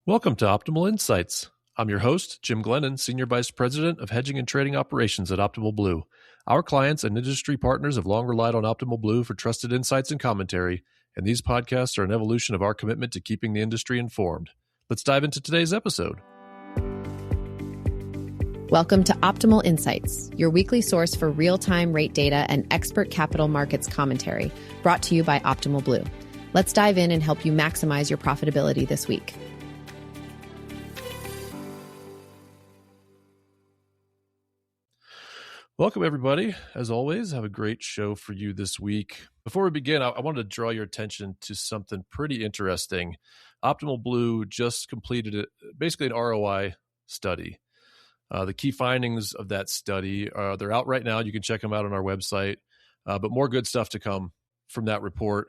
Welcome to Optimal Insights. I'm your host, Jim Glennon, Senior Vice President of Hedging and Trading Operations at Optimal Blue. Our clients and industry partners have long relied on Optimal Blue for trusted insights and commentary, and these podcasts are an evolution of our commitment to keeping the industry informed. Let's dive into today's episode. Welcome to Optimal Insights, your weekly source for real-time rate data and expert capital markets commentary, brought to you by Optimal Blue. Let's dive in and help you maximize your profitability this week. Welcome, everybody. As always, I have a great show for you this week. Before we begin, I wanted to draw your attention to something pretty interesting. Optimal Blue just completed basically an ROI study. The key findings of that study, they're out right now. You can check them out on our website, but more good stuff to come from that report.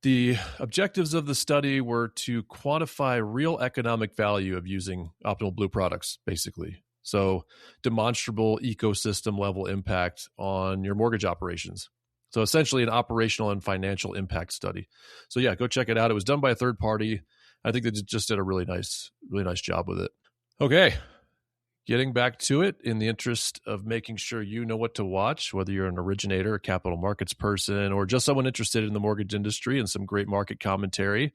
The objectives of the study were to quantify real economic value of using Optimal Blue products, basically. So demonstrable ecosystem level impact on your mortgage operations. So essentially an operational and financial impact study. So yeah, go check it out. It was done by a third party. I think they just did a really nice job with it. Okay, getting back to it in the interest of making sure you know what to watch, whether you're an originator, a capital markets person, or just someone interested in the mortgage industry and some great market commentary.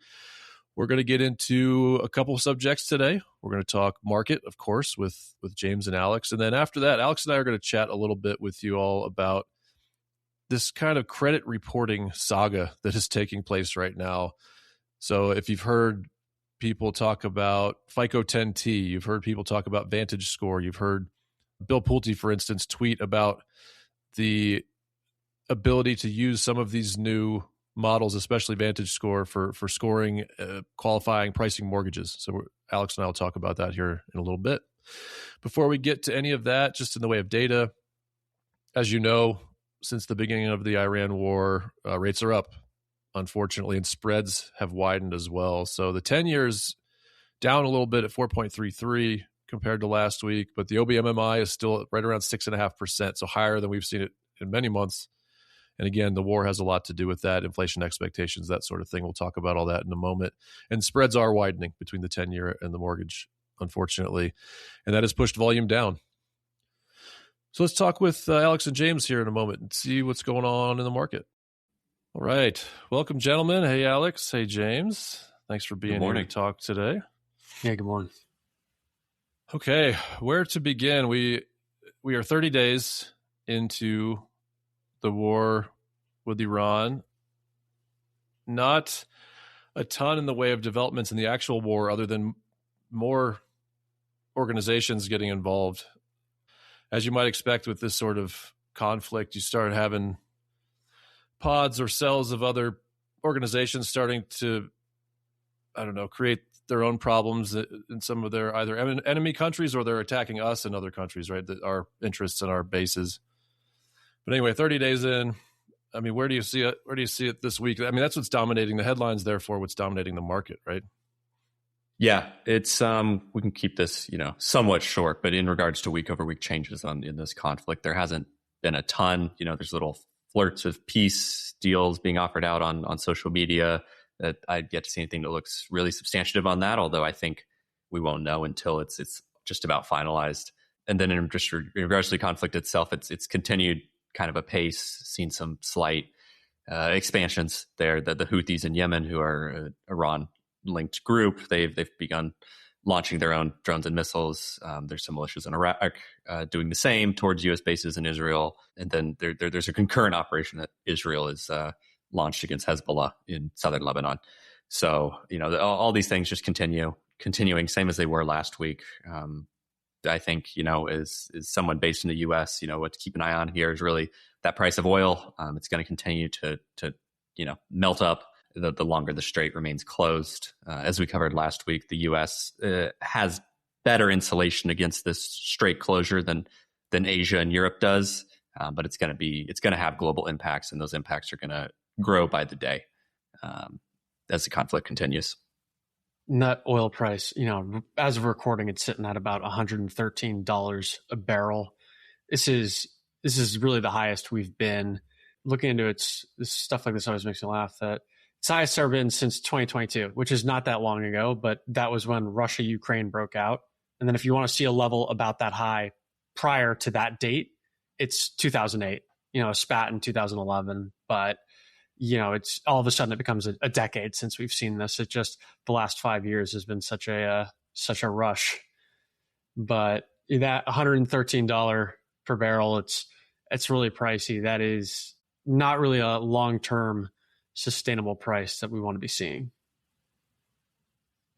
We're going to get into a couple of subjects today. We're going to talk market, of course, with James and Alex. And then after that, Alex and I are going to chat a little bit with you all about this kind of credit reporting saga that is taking place right now. So if you've heard people talk about FICO 10T, you've heard people talk about VantageScore, you've heard Bill Pulte, for instance, tweet about the ability to use some of these new models, especially VantageScore, for scoring, qualifying, pricing mortgages. So Alex and I will talk about that here in a little bit. Before we get to any of that, just in the way of data, as you know, since the beginning of the Iran war, rates are up, unfortunately, and spreads have widened as well. So the 10-year is down a little bit at 4.33 compared to last week, but the OBMMI is still right around 6.5%, so higher than we've seen it in many months. And again, the war has a lot to do with that, inflation expectations, that sort of thing. We'll talk about all that in a moment. And spreads are widening between the 10-year and the mortgage, unfortunately. And that has pushed volume down. So let's talk with Alex and James here in a moment and see what's going on in the market. All right. Welcome, gentlemen. Hey, Alex. Hey, James. Thanks for being here to talk today. Yeah, good morning. Okay. Where to begin? We are 30 days into the war with Iran. Not a ton in the way of developments in the actual war other than more organizations getting involved. As you might expect with this sort of conflict, you start having pods or cells of other organizations starting to, create their own problems in some of their either enemy countries or they're attacking us in other countries, right? Our interests and our bases. But anyway, 30 days in, where do you see it? Where do you see it this week? That's what's dominating the headlines, therefore what's dominating the market, right? Yeah, it's we can keep this, somewhat short, but in regards to week over week changes in this conflict, there hasn't been a ton. There's little flirts of peace deals being offered out on social media that I'd yet to see anything that looks really substantive on that, although I think we won't know until it's just about finalized. And then in regards to the conflict itself, it's continued kind of a pace, seen some slight expansions there. The Houthis in Yemen, who are an Iran-linked group, they've begun launching their own drones and missiles. There's some militias in Iraq doing the same towards U.S. bases in Israel. And then there's a concurrent operation that Israel is launched against Hezbollah in southern Lebanon. So, all these things just continuing, same as they were last week. I think, is someone based in the U.S., what to keep an eye on here is really that price of oil. It's going to continue to melt up the longer the strait remains closed. As we covered last week, the U.S. Has better insulation against this strait closure than Asia and Europe does. But it's going to have global impacts, and those impacts are going to grow by the day as the conflict continues. Net oil price, as of recording, it's sitting at about $113 a barrel. This is really the highest we've been. Looking into it, this stuff like this always makes me laugh that It's highest ever been since 2022, which is not that long ago, but that was when Russia-Ukraine broke out. And then if you want to see a level about that high prior to that date, it's 2008, a spat in 2011. But, it's all of a sudden it becomes a decade since we've seen this. It just, the last 5 years has been such a rush. But that $113 per barrel, it's really pricey. That is not really a long-term sustainable price that we want to be seeing.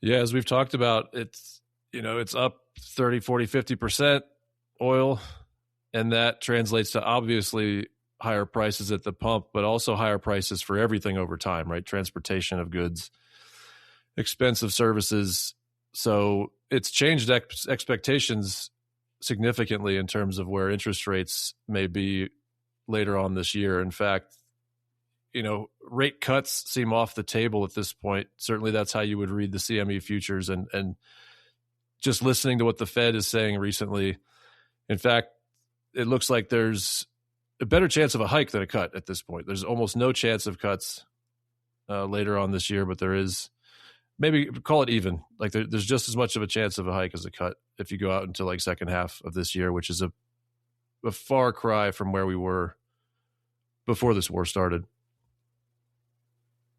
Yeah, as we've talked about, it's up 30, 40, 50% oil, and that translates to obviously higher prices at the pump, but also higher prices for everything over time, right? Transportation of goods, expensive services. So it's changed expectations significantly in terms of where interest rates may be later on this year. In fact, rate cuts seem off the table at this point. Certainly that's how you would read the CME futures and just listening to what the Fed is saying recently. In fact, it looks like there's a better chance of a hike than a cut at this point. There's almost no chance of cuts later on this year, but there is, maybe call it even. Like there's just as much of a chance of a hike as a cut if you go out until like second half of this year, which is a far cry from where we were before this war started.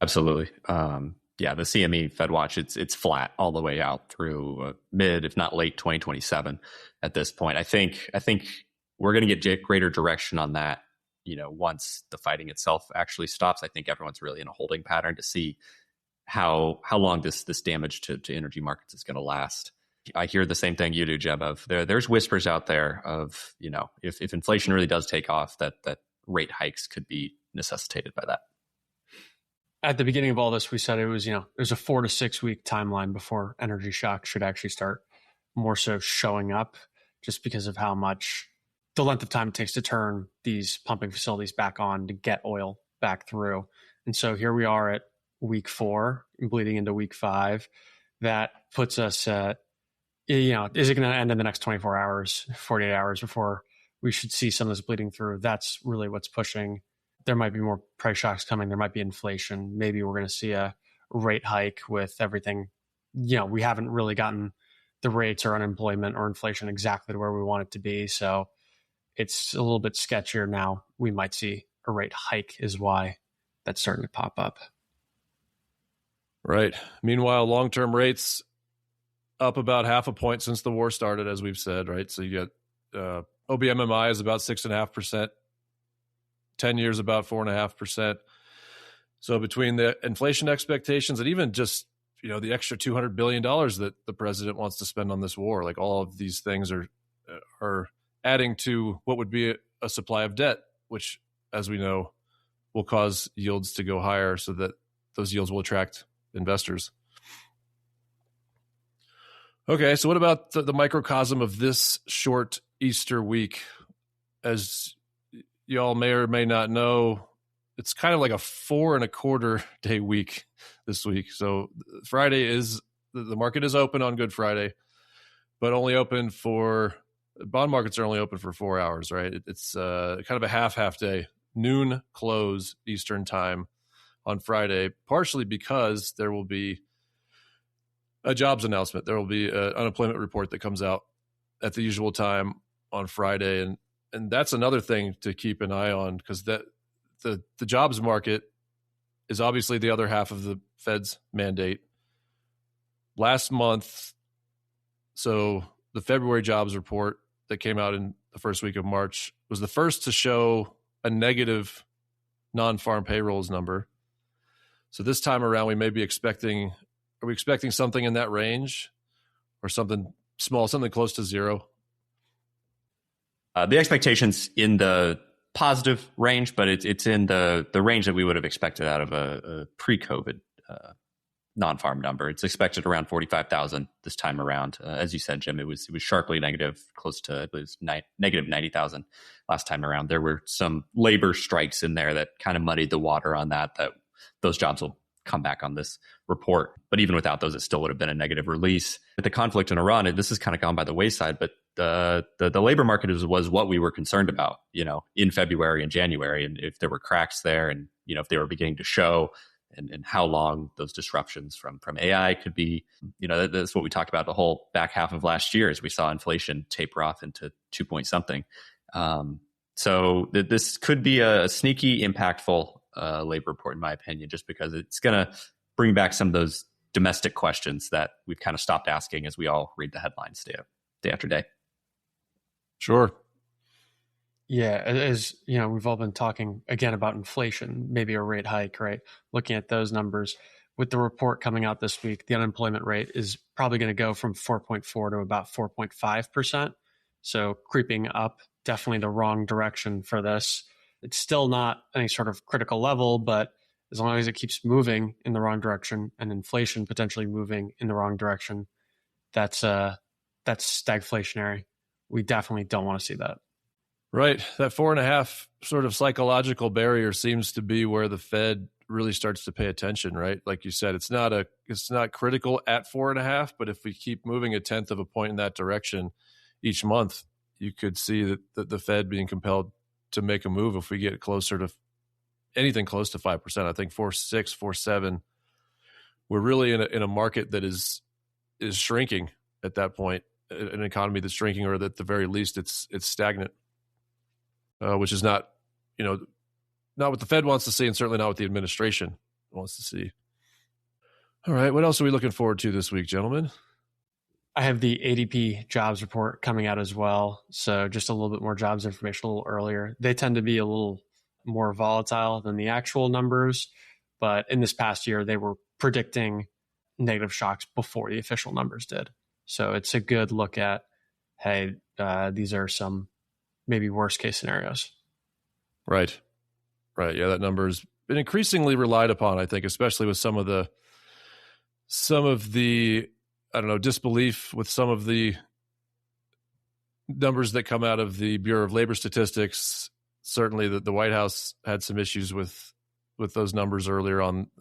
Absolutely. The CME Fed Watch, it's flat all the way out through mid, if not late 2027 at this point. I think we're going to get greater direction on that, once the fighting itself actually stops. I think everyone's really in a holding pattern to see how long this damage to energy markets is going to last. I hear the same thing you do, Jeb, of there's whispers out there of, if inflation really does take off, that rate hikes could be necessitated by that. At the beginning of all this, we said it was, there's a 4 to 6 week timeline before energy shock should actually start more so showing up, just because of how much the length of time it takes to turn these pumping facilities back on to get oil back through. And so here we are at week 4 and bleeding into week 5. That puts us at, is it going to end in the next 24 hours, 48 hours before we should see some of this bleeding through? That's really what's pushing. There might be more price shocks coming. There might be inflation. Maybe we're going to see a rate hike with everything. We haven't really gotten the rates or unemployment or inflation exactly to where we want it to be. So it's a little bit sketchier now. We might see a rate hike is why that's starting to pop up. Right. Meanwhile, long-term rates up about half a point since the war started, as we've said, right? So you get OBMMI is about 6.5%. 10 years about 4.5%. So between the inflation expectations and even just, the extra $200 billion that the president wants to spend on this war, like all of these things are adding to what would be a supply of debt, which, as we know, will cause yields to go higher so that those yields will attract investors. Okay, so what about the microcosm of this short Easter week? As y'all may or may not know, it's kind of like a 4.25 day week this week. So Friday is, the market is open on Good Friday, but only open for, bond markets are only open for 4 hours, right? It's kind of a half day, noon close Eastern time on Friday, partially because there will be a jobs announcement. There will be an unemployment report that comes out at the usual time on Friday. And that's another thing to keep an eye on, because the jobs market is obviously the other half of the Fed's mandate. Last month, so the February jobs report that came out in the first week of March was the first to show a negative non-farm payrolls number. So this time around, we may be expecting, are we expecting something in that range or something small, something close to zero? The expectation's in the positive range, but it's in the range that we would have expected out of a pre-COVID non-farm number. It's expected around 45,000 this time around. As you said, Jim, it was sharply negative, close to, it was negative 90,000 last time around. There were some labor strikes in there that kind of muddied the water on that those jobs will come back on this report. But even without those, it still would have been a negative release. With the conflict in Iran, this has kind of gone by the wayside, but the labor market was what we were concerned about, in February and January. And if there were cracks there and, if they were beginning to show, and how long those disruptions from AI could be. That's what we talked about the whole back half of last year as we saw inflation taper off into 2 point something. So this could be a sneaky, impactful labor report, in my opinion, just because it's going to bring back some of those domestic questions that we've kind of stopped asking as we all read the headlines day after day. Sure. Yeah, as we've all been talking again about inflation, maybe a rate hike, right? Looking at those numbers with the report coming out this week, the unemployment rate is probably going to go from 4.4 to about 4.5%. So creeping up, definitely the wrong direction for this. It's still not any sort of critical level, but as long as it keeps moving in the wrong direction and inflation potentially moving in the wrong direction, that's stagflationary. We definitely don't want to see that. Right. That 4.5 sort of psychological barrier seems to be where the Fed really starts to pay attention, right? Like you said, it's not critical at 4.5, but if we keep moving 1/10 of a point in that direction each month, you could see that the Fed being compelled to make a move if we get closer to anything close to 5%. I think 4.6, 4.7, we're really in a market that is shrinking at that point, an economy that's shrinking, or at the very least it's stagnant, which is not what the Fed wants to see, and certainly not what the administration wants to see. All right, what else are we looking forward to this week, gentlemen? I have the ADP jobs report coming out as well. So just a little bit more jobs information a little earlier. They tend to be a little more volatile than the actual numbers, but in this past year, they were predicting negative shocks before the official numbers did. So it's a good look at, hey, these are some maybe worst case scenarios. Right. Yeah, that number's been increasingly relied upon, I think, especially with some of the disbelief with some of the numbers that come out of the Bureau of Labor Statistics. Certainly the White House had some issues with those numbers earlier on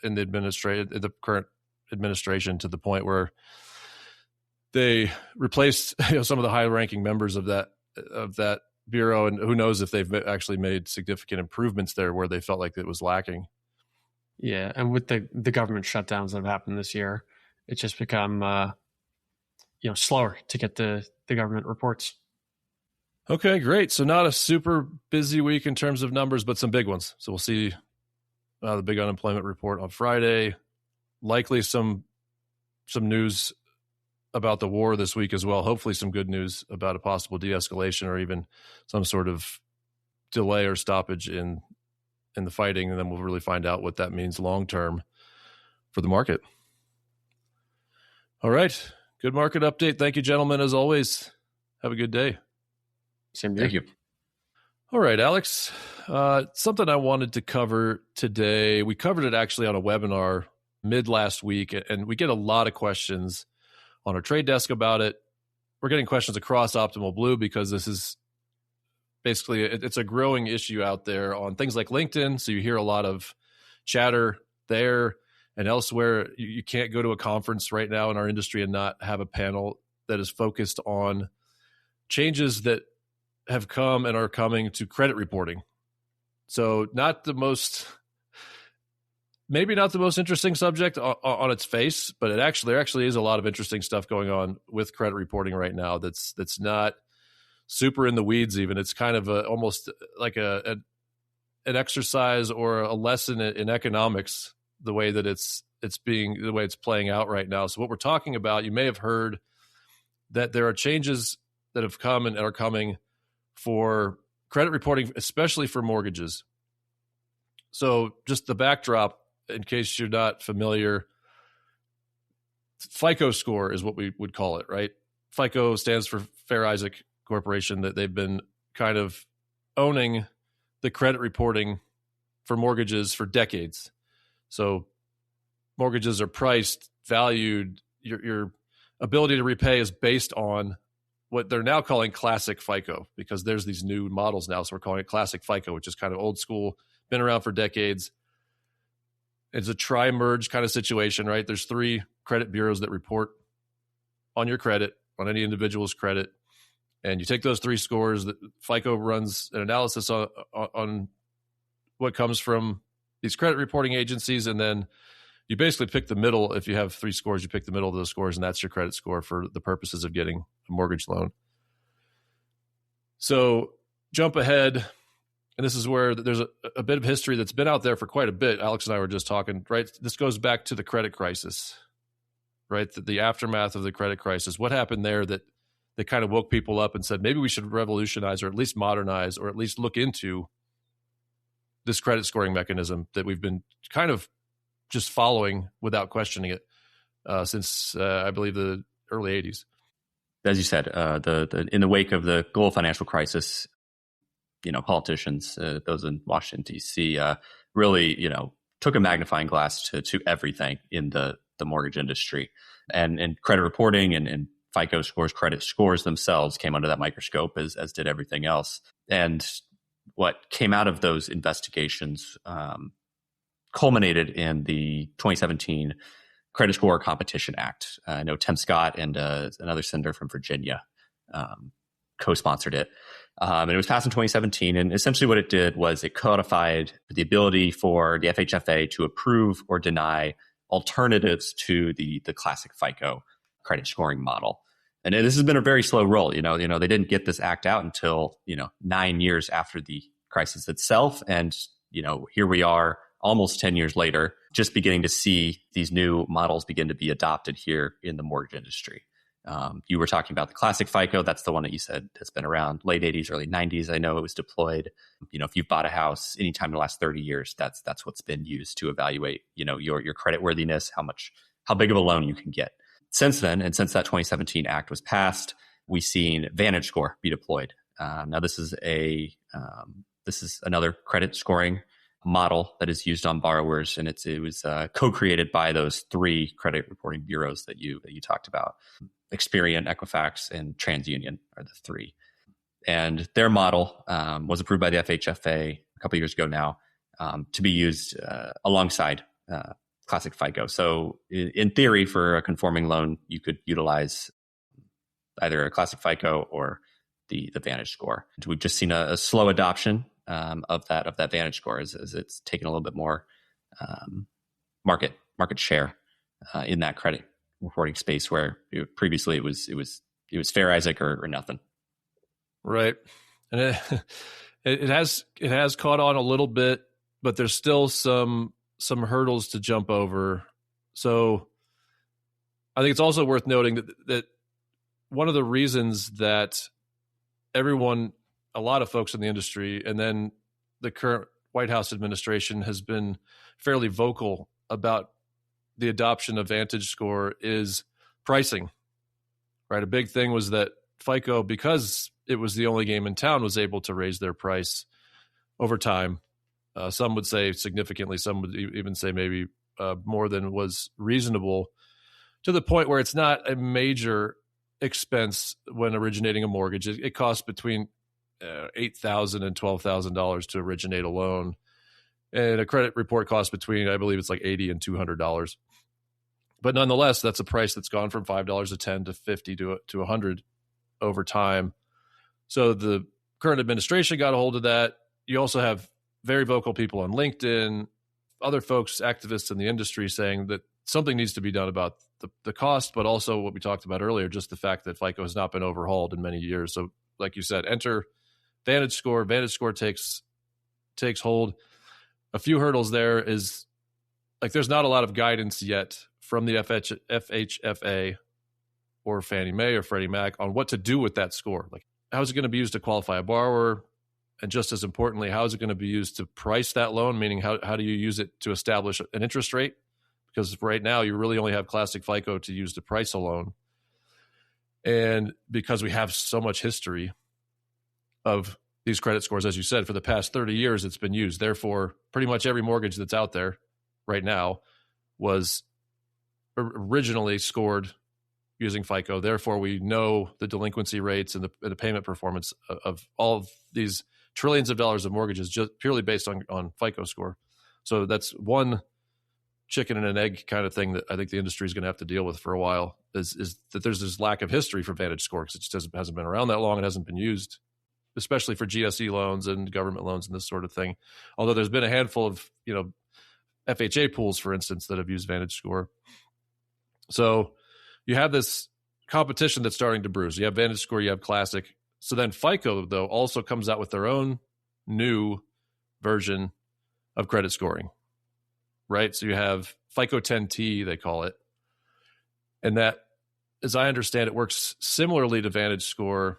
in the current administration, to the point where they replaced some of the high-ranking members of that bureau, and who knows if they've actually made significant improvements there where they felt like it was lacking. Yeah, and with the government shutdowns that have happened this year, it's just become slower to get the government reports. Okay, great. So not a super busy week in terms of numbers, but some big ones. So we'll see the big unemployment report on Friday. Likely some news about the war this week as well. Hopefully some good news about a possible de-escalation or even some sort of delay or stoppage in the fighting, and then we'll really find out what that means long-term for the market. All right. Good market update. Thank you, gentlemen, as always. Have a good day. Same to you. Thank you. All right, Alex. Something I wanted to cover today. We covered it actually on a webinar mid last week, and we get a lot of questions on our trade desk about it. We're getting questions across Optimal Blue because this is basically, it's a growing issue out there on things like LinkedIn. So you hear a lot of chatter there and elsewhere. You can't go to a conference right now in our industry and not have a panel that is focused on changes that have come and are coming to credit reporting. So maybe not the most interesting subject on its face, but there actually is a lot of interesting stuff going on with credit reporting right now that's not super in the weeds even. It's kind of almost like an exercise or a lesson in economics, the way it's playing out right now. So what we're talking about, you may have heard that there are changes that have come and are coming for credit reporting, especially for mortgages. So just the backdrop, in case you're not familiar, FICO score is what we would call it, right? FICO stands for Fair Isaac Corporation, that they've been kind of owning the credit reporting for mortgages for decades. So mortgages are priced, valued, your ability to repay is based on what they're now calling Classic FICO, because there's these new models now. So we're calling it Classic FICO, which is kind of old school, been around for decades. It's a tri-merge kind of situation, right? There's 3 credit bureaus that report on your credit, on any individual's credit. And you take those 3 scores. That FICO runs an analysis on what comes from these credit reporting agencies, and then you basically pick the middle. If you have 3 scores, you pick the middle of those scores, and that's your credit score for the purposes of getting a mortgage loan. So jump ahead, and this is where there's a bit of history that's been out there for quite a bit. Alex and I were just talking, right? This goes back to the credit crisis, right? The aftermath of the credit crisis. What happened there that kind of woke people up and said, maybe we should revolutionize or at least modernize or at least look into this credit scoring mechanism that we've been kind of just following without questioning it since I believe the early 80s. As you said, in the wake of the global financial crisis, politicians, those in Washington D.C., really, took a magnifying glass to everything in the mortgage industry, and credit reporting and FICO scores, credit scores themselves came under that microscope, as did everything else. And what came out of those investigations culminated in the 2017 Credit Score Competition Act. I know Tim Scott and another senator from Virginia co-sponsored it. And it was passed in 2017. And essentially what it did was it codified the ability for the FHFA to approve or deny alternatives to the classic FICO credit scoring model. And this has been a very slow roll. They didn't get this act out until, 9 years after the crisis itself. And, here we are almost 10 years later, just beginning to see these new models begin to be adopted here in the mortgage industry. You were talking about the classic FICO. That's the one that you said has been around late 80s, early 90s. I know it was deployed. If you've bought a house anytime in the last 30 years, that's what's been used to evaluate, your credit worthiness, how big of a loan you can get. Since then, and since that 2017 act was passed, we've seen VantageScore be deployed. Now, this is another credit scoring model that is used on borrowers, and it was co-created by those 3 credit reporting bureaus that you talked about. Experian, Equifax, and TransUnion are the 3. And their model was approved by the FHFA a couple of years ago now to be used alongside classic FICO. So in theory, for a conforming loan, you could utilize either a classic FICO or the VantageScore. We've just seen a slow adoption of that VantageScore as it's taken a little bit more market share in that credit reporting space, where previously it was fair Isaac or nothing. Right, and it has caught on a little bit, but there's still some hurdles to jump over. So I think it's also worth noting that one of the reasons that a lot of folks in the industry, and then the current White House administration has been fairly vocal about the adoption of VantageScore is pricing, right? A big thing was that FICO, because it was the only game in town, was able to raise their price over time. Some would say significantly, some would even say maybe more than was reasonable, to the point where it's not a major expense when originating a mortgage. It costs between $8,000 and $12,000 to originate a loan, and a credit report costs between, I believe it's like $80 and $200. But nonetheless, that's a price that's gone from $5 to $10 to $50 to $100 over time. So the current administration got a hold of that. You also have very vocal people on LinkedIn, other folks, activists in the industry, saying that something needs to be done about the cost, but also what we talked about earlier, just the fact that FICO has not been overhauled in many years. So like you said, enter VantageScore. VantageScore takes hold. A few hurdles there is, like, there's not a lot of guidance yet from the FHFA or Fannie Mae or Freddie Mac on what to do with that score. Like, how is it going to be used to qualify a borrower? And just as importantly, how is it going to be used to price that loan? Meaning, how do you use it to establish an interest rate? Because right now you really only have classic FICO to use to price a loan. And because we have so much history of these credit scores, as you said, for the past 30 years, it's been used. Therefore, pretty much every mortgage that's out there right now was originally scored using FICO. Therefore, we know the delinquency rates and the payment performance of all of these trillions of dollars of mortgages just purely based on FICO score. So that's one chicken and an egg kind of thing that I think the industry is going to have to deal with for a while, is that there's this lack of history for VantageScore because it just hasn't been around that long. It hasn't been used, especially for GSE loans and government loans and this sort of thing. Although there's been a handful of, FHA pools, for instance, that have used VantageScore. So you have this competition that's starting to brew. So you have VantageScore, you have Classic. So then FICO, though, also comes out with their own new version of credit scoring, right? So you have FICO 10T, they call it. And that, as I understand it, works similarly to VantageScore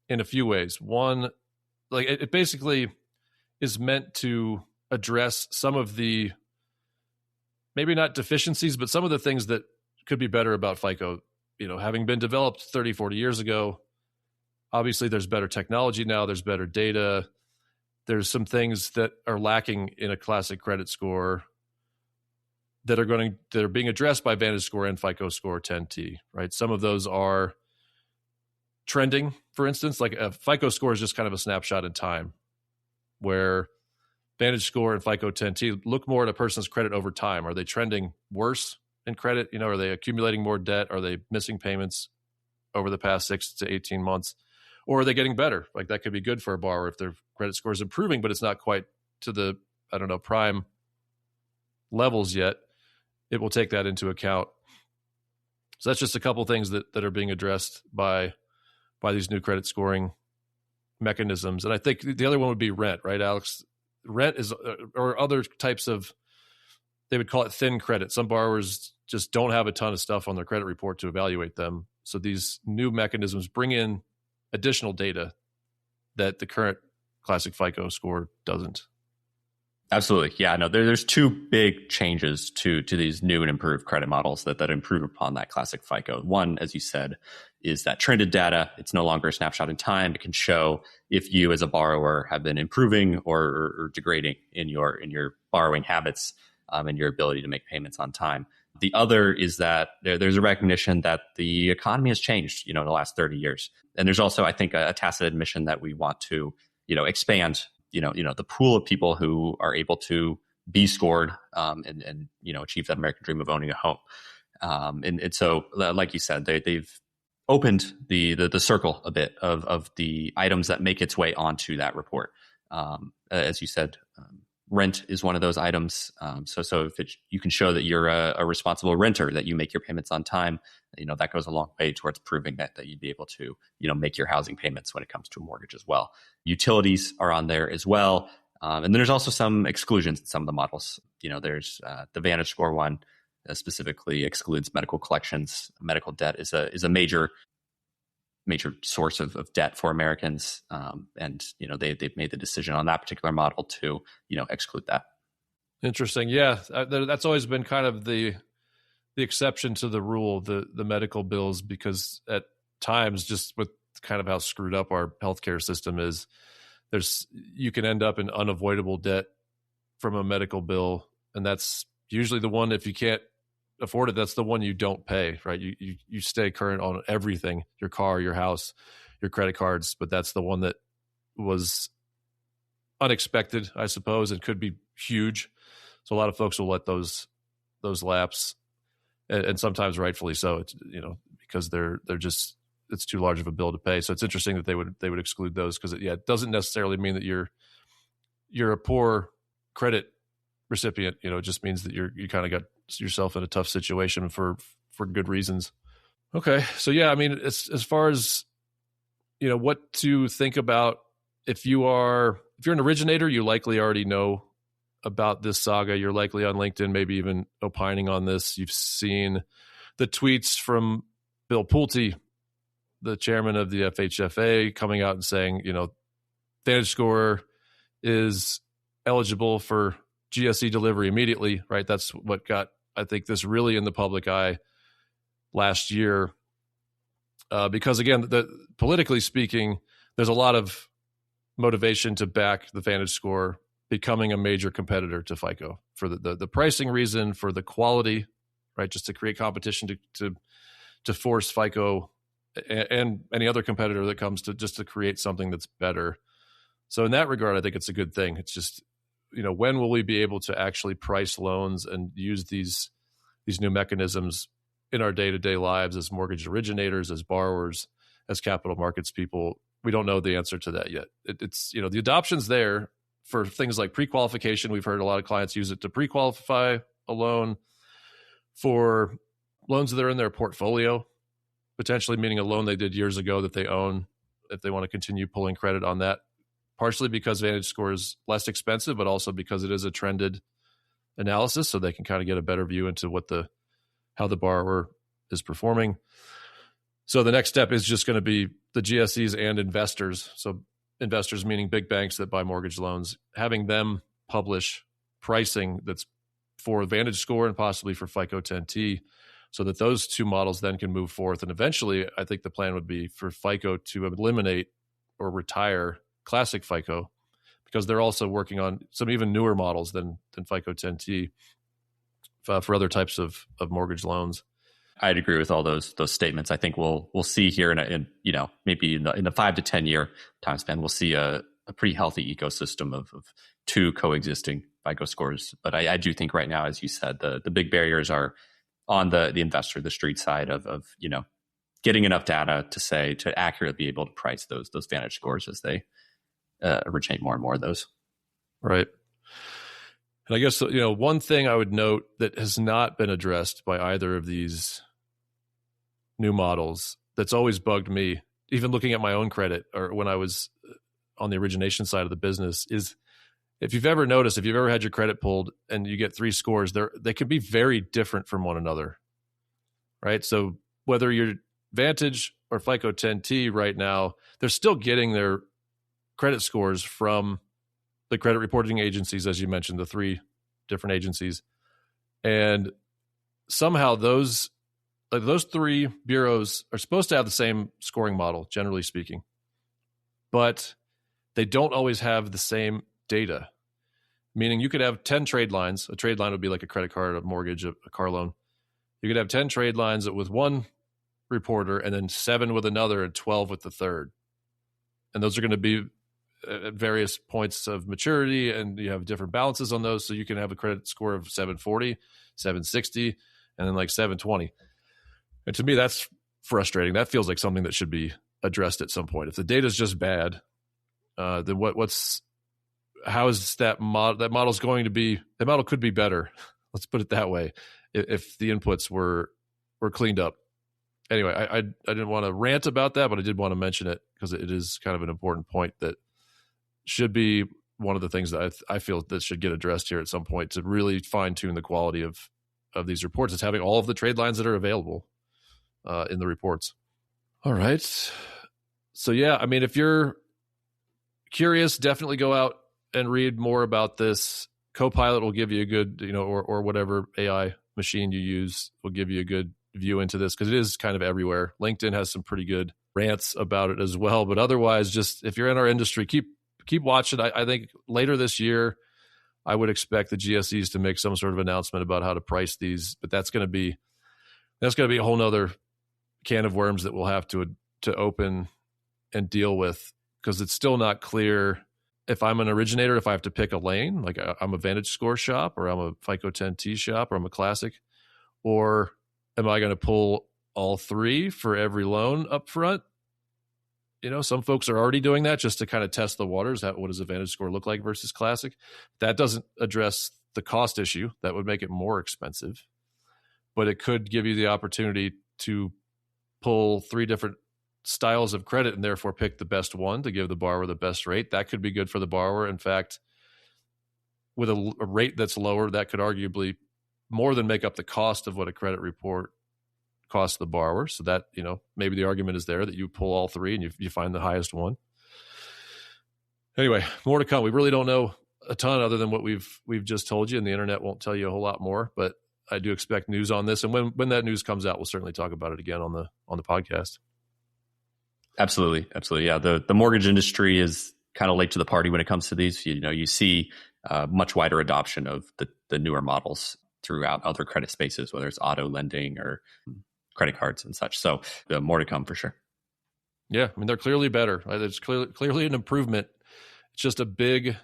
in a few ways. One, like it basically is meant to address some of the, maybe not deficiencies, but some of the things that could be better about FICO. Having been developed 30, 40 years ago, obviously there's better technology now, there's better data. There's some things that are lacking in a classic credit score that are being addressed by VantageScore and FICO Score 10T, right? Some of those are trending, for instance, like a FICO score is just kind of a snapshot in time, where VantageScore and FICO 10T look more at a person's credit over time. Are they trending worse in credit? Are they accumulating more debt? Are they missing payments over the past 6 to 18 months? Or are they getting better? Like that could be good for a borrower if their credit score is improving, but it's not quite to the, prime levels yet. It will take that into account. So that's just a couple things that are being addressed by these new credit scoring mechanisms. And I think the other one would be rent, right, Alex? Rent is, or other types of, they would call it thin credit. Some borrowers just don't have a ton of stuff on their credit report to evaluate them. So these new mechanisms bring in additional data that the current classic FICO score doesn't. Absolutely. Yeah, no, there's two big changes to these new and improved credit models that improve upon that classic FICO. One, as you said, is that trended data. It's no longer a snapshot in time. It can show if you as a borrower have been improving or degrading in your borrowing habits and your ability to make payments on time. The other is that there's a recognition that the economy has changed, in the last 30 years. And there's also, I think, a tacit admission that we want to, expand the pool of people who are able to be scored and achieve that American dream of owning a home. And so, like you said, they've opened the circle a bit of the items that make its way onto that report. As you said, rent is one of those items. So if you can show that you're a responsible renter, that you make your payments on time, that goes a long way towards proving that you'd be able to, make your housing payments when it comes to a mortgage as well. Utilities are on there as well. And then there's also some exclusions in some of the models. There's the VantageScore one specifically excludes medical collections. Medical debt is a major source of debt for Americans. And, they've made the decision on that particular model to, exclude that. Interesting. Yeah. That's always been kind of the exception to the rule, the medical bills, because at times, just with kind of how screwed up our healthcare system is, you can end up in unavoidable debt from a medical bill. And that's usually the one, if you can't afford it, that's the one you don't pay, right? You stay current on everything, your car, your house, your credit cards, but that's the one that was unexpected, I suppose, and could be huge. So a lot of folks will let those lapse, and sometimes rightfully so. It's, because they're just, it's too large of a bill to pay. So it's interesting that they would exclude those, because it doesn't necessarily mean that you're a poor credit recipient. It just means that you kind of got yourself in a tough situation for good reasons. Okay. So yeah, I mean, as far as, what to think about, if you're an originator, you likely already know about this saga. You're likely on LinkedIn, maybe even opining on this. You've seen the tweets from Bill Pulte, the chairman of the FHFA, coming out and saying, VantageScore is eligible for GSE delivery immediately, right? That's what got, I think, this really in the public eye last year. Because again, politically speaking, there's a lot of motivation to back the VantageScore becoming a major competitor to FICO for the pricing reason, for the quality, right? Just to create competition to force FICO and any other competitor that comes to create something that's better. So in that regard, I think it's a good thing. It's just, when will we be able to actually price loans and use these new mechanisms in our day-to-day lives as mortgage originators, as borrowers, as capital markets people? We don't know the answer to that yet. It's the adoption's there for things like pre-qualification. We've heard a lot of clients use it to pre-qualify a loan for loans that are in their portfolio, potentially meaning a loan they did years ago that they own, if they want to continue pulling credit on that, partially because VantageScore is less expensive, but also because it is a trended analysis, so they can kind of get a better view into how the borrower is performing. So the next step is just going to be the GSEs and investors. So investors meaning big banks that buy mortgage loans, having them publish pricing that's for VantageScore and possibly for FICO 10T, so that those two models then can move forth. And eventually, I think the plan would be for FICO to eliminate or retire Classic FICO, because they're also working on some even newer models than FICO 10T for other types of mortgage loans. I'd agree with all those statements. I think we'll see here in maybe in the 5 to 10 year time span, we'll see a pretty healthy ecosystem of two coexisting FICO scores. But I do think right now, as you said, the big barriers are on the investor, the street side of getting enough data to accurately be able to price those Vantage scores as they originate more and more of those. Right. And I guess, one thing I would note that has not been addressed by either of these new models that's always bugged me, even looking at my own credit or when I was on the origination side of the business, is if you've ever had your credit pulled and you get 3 scores, they can be very different from one another, right? So whether you're Vantage or FICO 10T right now, they're still getting their credit scores from the credit reporting agencies, as you mentioned, the 3 different agencies. And somehow those 3 bureaus are supposed to have the same scoring model, generally speaking, but they don't always have the same data. Meaning you could have 10 trade lines. A trade line would be like a credit card, a mortgage, a car loan. You could have 10 trade lines with one reporter and then 7 with another and 12 with the third. And those are going to be at various points of maturity, and you have different balances on those. So you can have a credit score of 740, 760, and then like 720. And to me, that's frustrating. That feels like something that should be addressed at some point. If the data is just bad, then how is that model? That model's going to be, that model could be better. Let's put it that way. If the inputs were cleaned up. Anyway, I didn't want to rant about that, but I did want to mention it because it is kind of an important point that should be one of the things that I feel that should get addressed here at some point to really fine tune the quality of these reports. It's having all of the trade lines that are available in the reports. All right. So yeah, I mean, if you're curious, definitely go out and read more about this. Copilot will give you a good, or whatever AI machine you use will give you a good view into this, because it is kind of everywhere. LinkedIn has some pretty good rants about it as well. But otherwise, just if you're in our industry, keep watching. I think later this year, I would expect the GSEs to make some sort of announcement about how to price these. But that's going to be a whole nother can of worms that we'll have to open and deal with, because it's still not clear if I'm an originator, if I have to pick a lane, like I'm a VantageScore shop, or I'm a FICO 10T shop, or I'm a Classic, or am I going to pull all 3 for every loan up front? Some folks are already doing that just to kind of test the waters. What does a VantageScore look like versus Classic? That doesn't address the cost issue. That would make it more expensive. But it could give you the opportunity to pull 3 different styles of credit and therefore pick the best one to give the borrower the best rate. That could be good for the borrower. In fact, with a rate that's lower, that could arguably more than make up the cost of what a credit report costs the borrower. So that, maybe the argument is there that you pull all 3 and you find the highest one. Anyway, more to come. We really don't know a ton other than what we've just told you, and the internet won't tell you a whole lot more, but I do expect news on this. And when that news comes out, we'll certainly talk about it again on the podcast. Absolutely. Yeah. The mortgage industry is kind of late to the party when it comes to these. You see much wider adoption of the newer models throughout other credit spaces, whether it's auto lending or credit cards and such. So more to come for sure. Yeah. I mean, they're clearly better. Right? It's clearly an improvement. It's just a big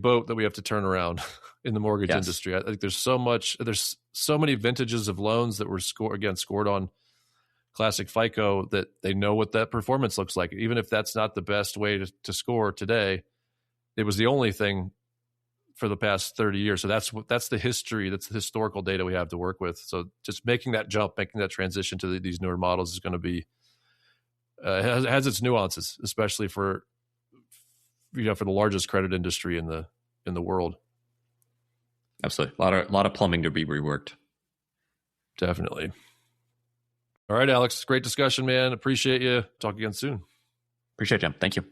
boat that we have to turn around in the mortgage industry. I think there's so many vintages of loans that were scored on Classic FICO that they know what that performance looks like. Even if that's not the best way to score today, it was the only thing for the past 30 years. So that's the history, that's the historical data we have to work with. So just making that jump, making that transition to these newer models is going to be, has its nuances, especially for the largest credit industry in the world. Absolutely. A lot of plumbing to be reworked. Definitely. All right, Alex, great discussion, man. Appreciate you. Talk again soon. Appreciate you. Thank you.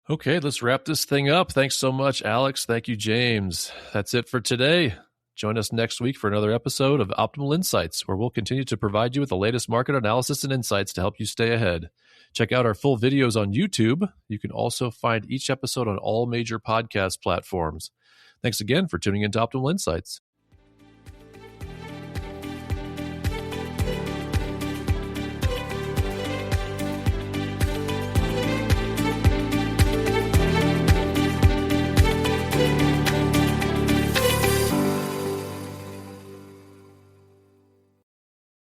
Okay, let's wrap this thing up. Thanks so much, Alex. Thank you, James. That's it for today. Join us next week for another episode of Optimal Insights, where we'll continue to provide you with the latest market analysis and insights to help you stay ahead. Check out our full videos on YouTube. You can also find each episode on all major podcast platforms. Thanks again for tuning into Optimal Insights.